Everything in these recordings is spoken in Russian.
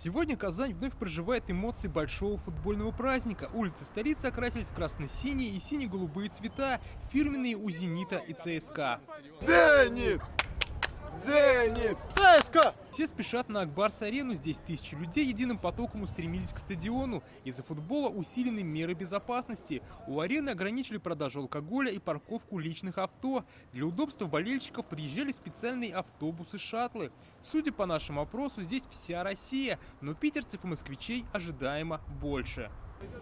Сегодня Казань вновь проживает эмоции большого футбольного праздника. Улицы столицы окрасились в красно-синие и сине-голубые цвета, фирменные у «Зенита» и ЦСКА. Зенит! Зенит! ЦСКА! Все спешат на Ак-Барс-арену, здесь тысячи людей единым потоком устремились к стадиону. Из-за футбола усилены меры безопасности. У арены ограничили продажу алкоголя и парковку личных авто. Для удобства болельщиков подъезжали специальные автобусы-шаттлы. Судя по нашему опросу, здесь вся Россия, но питерцев и москвичей ожидаемо больше.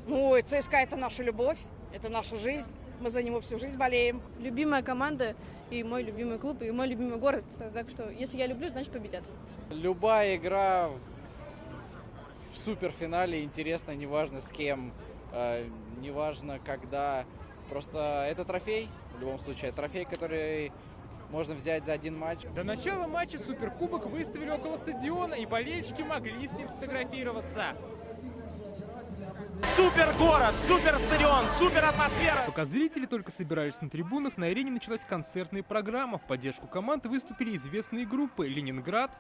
Ой, ЦСКА — это наша любовь, это наша жизнь. Мы за него всю жизнь болеем. Любимая команда и мой любимый клуб, и мой любимый город. Так что, если я люблю, значит победят. Любая игра в суперфинале интересна, неважно с кем, неважно когда. Просто это трофей, в любом случае, трофей, который можно взять за один матч. До начала матча Суперкубок выставили около стадиона, и болельщики могли с ним сфотографироваться. Супер город, супер стадион, супер атмосфера! Пока зрители только собирались на трибунах, на арене началась концертная программа. В поддержку команд выступили известные группы «Ленинград»,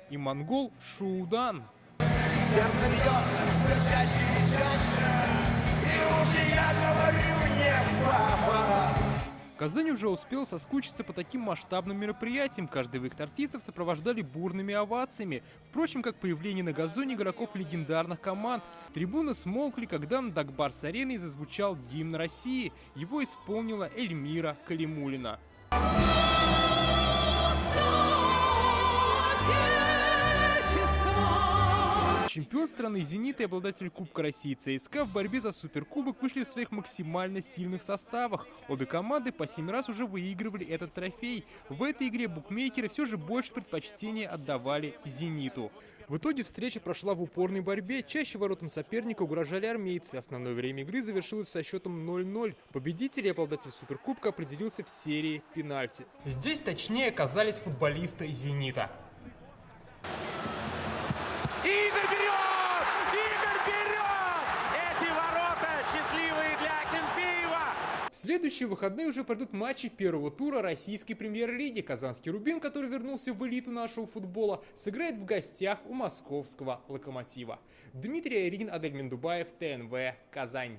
и «Монгол» Шуудан. Сердце бьется все чаще и чаще, и уже я говорю не в попад. Казань уже успел соскучиться по таким масштабным мероприятиям. Каждый выход артистов сопровождали бурными овациями. Впрочем, как появление на газоне игроков легендарных команд. Трибуны смолкли, когда над Ак-Барс-ареной зазвучал гимн России. Его исполнила Эльмира Калимуллина. Чемпион страны «Зенит» и обладатель Кубка России ЦСКА в борьбе за Суперкубок вышли в своих максимально сильных составах. Обе команды по 7 раз уже выигрывали этот трофей. В этой игре букмекеры все же больше предпочтения отдавали «Зениту». В итоге встреча прошла в упорной борьбе. Чаще воротам соперника угрожали армейцы. Основное время игры завершилось со счетом 0-0. Победитель и обладатель Суперкубка определился в серии пенальти. Здесь точнее оказались футболисты «Зенита». Игорь берет! Игорь берет! Эти ворота счастливые для Акинфеева! В следующие выходные уже пройдут матчи первого тура российской премьер-лиги. Казанский «Рубин», который вернулся в элиту нашего футбола, сыграет в гостях у московского «Локомотива». Дмитрий Аверин, Адель Мендубаев, ТНВ, Казань.